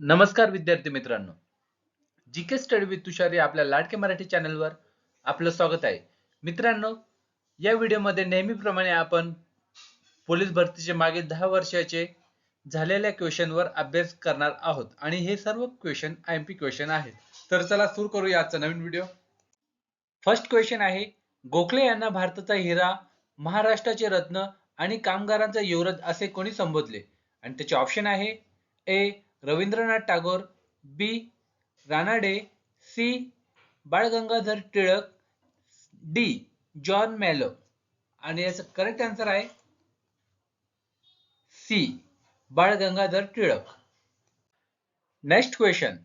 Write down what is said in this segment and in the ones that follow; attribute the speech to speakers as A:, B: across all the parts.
A: नमस्कार विद्यार्थी मित्रांनो, जी के स्टडी विथ तुषार या आपल्या लाडके मराठी चॅनलवर आपलं स्वागत आहे. मित्रांनो, या व्हिडिओमध्ये नेहमीप्रमाणे आपण पोलीस भरतीचे मागील 10 वर्षाचे झालेल्या क्वेश्चनवर अभ्यास करणार आहोत आणि हे सर्व क्वेश्चन आयएमपी क्वेश्चन आहेत. तर चला सुरू करूया आजचा नवीन व्हिडिओ. फर्स्ट क्वेश्चन आहे, गोखले यांना भारताचा हिरा, महाराष्ट्राचे रत्न आणि कामगारांचा युवराज असे कोणी संबोधले? आणि त्याचे ऑप्शन आहे A Rabindranath Tagore, B Ranade, C Bal Gangadhar Tilak, D John Mallow. आणि याचं करेक्ट आन्सर आहे C Bal Gangadhar Tilak. Next question,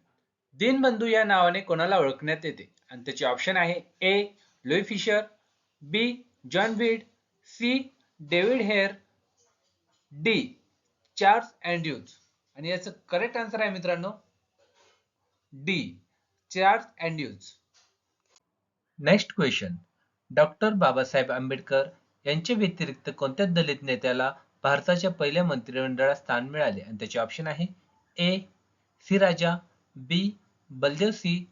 A: Deenabandhu या नावाने कोणाला ओळखण्यात येते? आणि त्याचे ऑप्शन आहे A Louis Fischer, B John Wid, C David Hare, D Charles Andrews. आणि याचं करेक्ट आन्सर आहे मित्रांनो D Charles Andrews. Next question, doctor Babasaheb Ambedkar यांच्या व्यतिरिक्त कोणत्या दलित नेत्याला भारताच्या पहिल्या मंत्रिमंडळात स्थान मिळाले? आणि त्याचे ऑप्शन आहे ए सी राजा, बी बलदेव सिंग,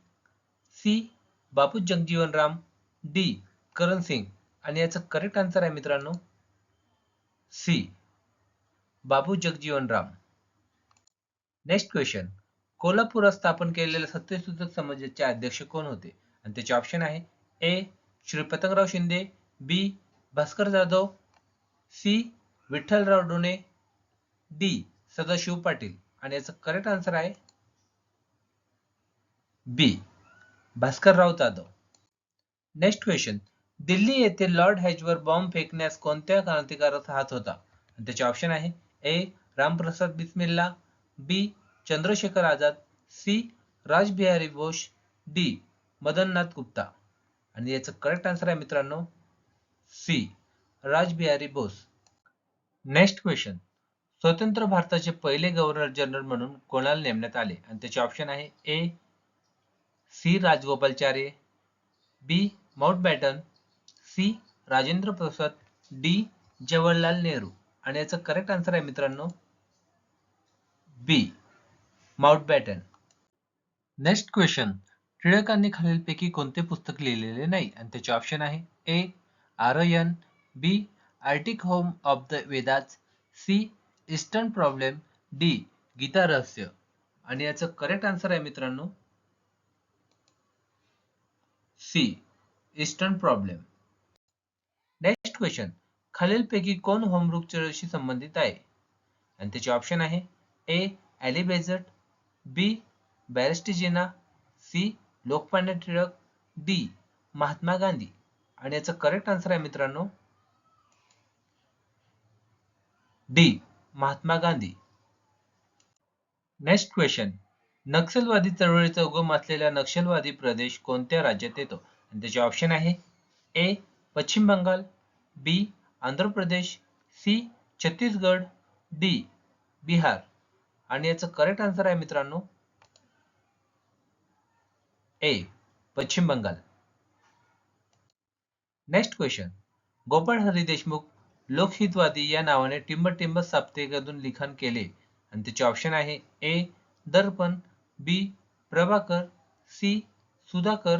A: सी बापू जगजीवन राम, डी करण सिंग. आणि याचं करेक्ट आन्सर आहे मित्रांनो सी बाबू जगजीवन राम. नेक्स्ट क्वेश्चन, कोल्हापुरात स्थापन केलेल्या सत्यशोधक समाजाचे अध्यक्ष कोण होते? आणि त्याचे ऑप्शन आहे ए श्री पतंगराव शिंदे, बी भास्कर जाधव, सी विठ्ठलराव डोणे, डी सदाशिव पाटील. आणि याचं करेक्ट आन्सर आहे बी भास्करराव जाधव. नेक्स्ट क्वेश्चन, दिल्ली येथे लॉर्ड हॅजवर बॉम्ब फेकण्यास कोणत्या क्रांतिकारकाचा हात होता? आणि त्याचे ऑप्शन आहे A Ramprasad Bismilla, B Chandrashekhar Azad, C Rajbihari Bose, D Madannath Gupta. आणि याचं करेक्ट आन्सर आहे मित्रांनो C Rajbihari Bose. Next question, स्वतंत्र भारताचे पहिले गव्हर्नर जनरल म्हणून कोणाला नेमण्यात आले? आणि त्याचे ऑप्शन आहे ए सी राजगोपालचारी, बी Mountbatten, C Rajendra Prasad, D Jawaharlal Nehru. आणि याचं करेक्ट आन्सर आहे मित्रांनो बी माउंटबॅटन. नेक्स्ट क्वेश्चन, टिळकांनी खालीलपैकी कोणते पुस्तक लिहिलेले नाही? आणि त्याचे ऑप्शन आहे A Aryan, B Arctic home of the Vedas, C Eastern problem, D Gita Rahasya. आणि याचं करेक्ट आन्सर आहे मित्रांनो C Eastern problem. Next question, खालीलपैकी कोण होमरूल चळवळीशी संबंधित आहे? आणि त्याचे ऑप्शन आहे ए अली बेझंट, बी बॅरिस्टर जिना, सी लोकमान्य टिळक, डी महात्मा गांधी. आणि याचं करेक्ट आन्सर आहे मित्रांनो D Mahatma Gandhi. Next question, नक्षलवादी चळवळीचा उगम असलेला नक्षलवादी प्रदेश कोणत्या राज्यात येतो? आणि त्याचे ऑप्शन आहे ए पश्चिम बंगाल, बी आंध्र प्रदेश, सी छत्तीसगड, डी बिहार. आणि याचं करेक्ट आन्सर आहे मित्रांनो ए पश्चिम बंगाल. नेक्स्ट क्वेश्चन, गोपाळ हरी देशमुख लोकहितवादी या नावाने टिंब साप्ताहिकातून लिखाण केले? आणि त्याचे ऑप्शन आहे A Darpan, B Prabhakar, C Sudhakar,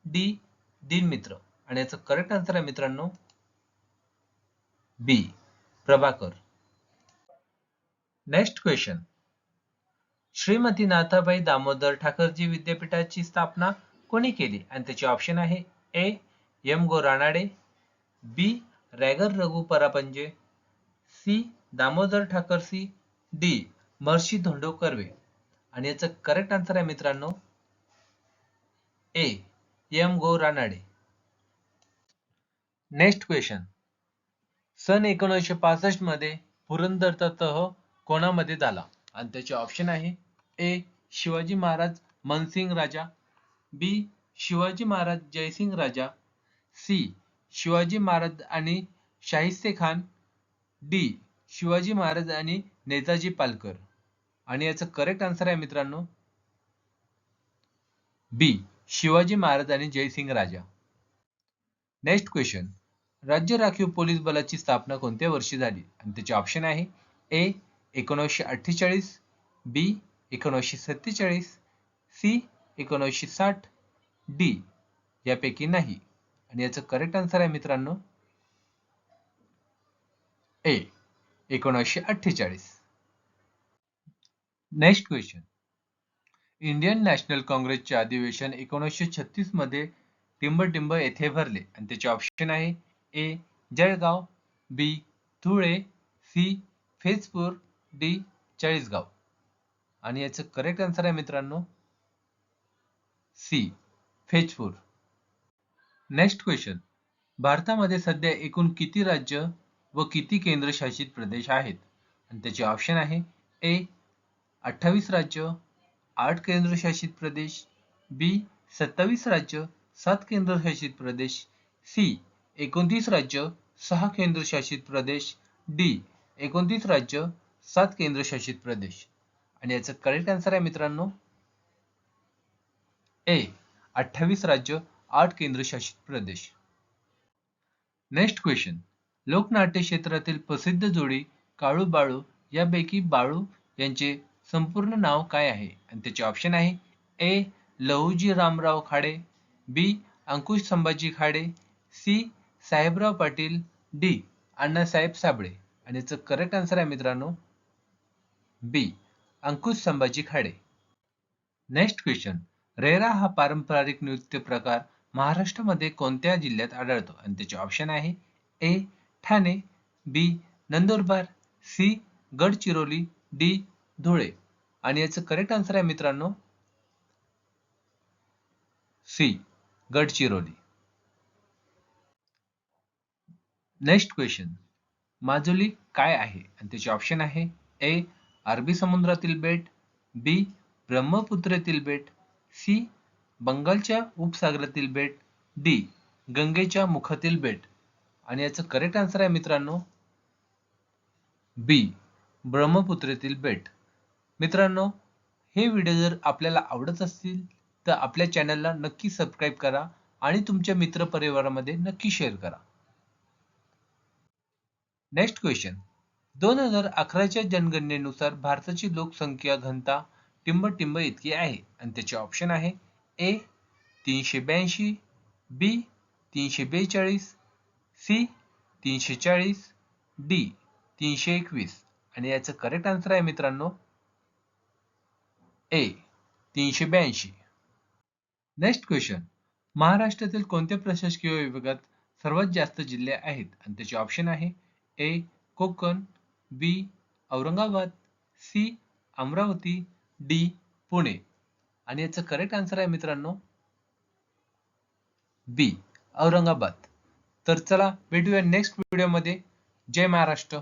A: D Dinmitra. आणि याचं करेक्ट आन्सर आहे मित्रांनो B Prabhakar. Next question, Shrimati Nathibai Damodar Thackersey विद्यापीठाची स्थापना कोणी केली? आणि त्याचे ऑप्शन आहे A M Go Ranade, B wrangler Raghu Paranjpye, C Damodar Thackersey, D Maharshi Dhondo Karve. आणि याचं करेक्ट आन्सर आहे मित्रांनो A M Go Ranade. Next question, सन 1965 मध्ये पुरंदरचा तह कोणामध्ये झाला? आणि त्याचे ऑप्शन आहे ए शिवाजी महाराज मनसिंग राजा, बी शिवाजी महाराज जयसिंग राजा, सी शिवाजी महाराज आणि शाहिस्ते खान, डी शिवाजी महाराज आणि नेताजी पालकर. आणि याचं करेक्ट आन्सर आहे मित्रांनो बी शिवाजी महाराज आणि जयसिंग राजा. नेक्स्ट क्वेश्चन, राज्य राखीव पोलीस बलाची स्थापना कोणत्या वर्षी झाली? आणि त्याचे ऑप्शन आहे ए 1948, बी 1947, सी 1960, डी यापैकी नाही. आणि याचं करेक्ट आन्सर आहे मित्रांनो ए 1948. Next question. इंडियन नॅशनल काँग्रेसचे अधिवेशन 1936 मध्ये टिंबटिंब येथे भरले आणि त्याचे ऑप्शन आहे ए जळगाव, बी धुळे, सी फैजपूर, डी चाळीसगाव. आणि याचं करेक्ट आन्सर आहे मित्रांनो सी फैजपूर. Next question. भारतामध्ये सध्या एकूण किती राज्य व किती केंद्रशासित प्रदेश आहेत? आणि त्याचे ऑप्शन आहे ए 28 राज्य, 8 केंद्रशासित प्रदेश, बी 27 राज्य, 7 केंद्रशासित प्रदेश, सी 29 राज्य, 6 केंद्रशासित प्रदेश, डी 29 राज्य, 7 केंद्रशासित प्रदेश. आणि याचं करेक्ट आन्सर आहे मित्रांनो ए 28 राज्य, 8 केंद्रशासित प्रदेश. Next question. लोकनाट्य क्षेत्रातील प्रसिद्ध जोडी काळू बाळू यापैकी बाळू यांचे संपूर्ण नाव काय आहे? आणि त्याचे ऑप्शन आहे A Lahuji Ramrao Khade, B Ankush Sambhaji Khade, C Sahebrao Patil, D Annasaheb Sable. आणि याचं करेक्ट आन्सर आहे मित्रांनो B Ankush Sambhaji Khade. Next question. Rera हा पारंपरिक नृत्य प्रकार महाराष्ट्रामध्ये कोणत्या जिल्ह्यात आढळतो? आणि त्याचे ऑप्शन आहे A Thane, B Nandurbar, C Gadchiroli, D Dhule. आणि याचं करेक्ट आन्सर आहे मित्रांनो C Gadchiroli. Next question. Majuli काय आहे? आणि त्याचे ऑप्शन आहे ए अरबी समुद्रातील बेट, बी ब्रह्मपुत्रेतील बेट, सी बंगालच्या उपसागरातील बेट, डी गंगेच्या मुखातील बेट. आणि याचं करेक्ट आन्सर आहे मित्रांनो बी ब्रह्मपुत्रेतील बेट. मित्रांनो, हे व्हिडिओ जर आपल्याला आवडत असतील तर आपल्या चॅनलला नक्की सबस्क्राईब करा आणि तुमच्या मित्रपरिवारामध्ये नक्की शेअर करा. Next question. 2011च्या जनगणनेनुसार भारताची लोकसंख्या घनता टिंबटिंब इतकी आहे. आणि त्याचे ऑप्शन आहे ए 382, बी 342, सी 340, डी 321. आणि याचं करेक्ट आन्सर आहे मित्रांनो ए 382. Next question. महाराष्ट्रातील कोणत्या प्रशासकीय विभागात सर्वात जास्त जिल्हे आहेत? आणि त्याचे ऑप्शन आहे ए कोकण, बी औरंगाबाद, सी अमरावती, डी पुणे. आणि याचं करेक्ट आन्सर आहे मित्रांनो बी औरंगाबाद. तर चला भेटूया नेक्स्ट व्हिडिओमध्ये. जय महाराष्ट्र.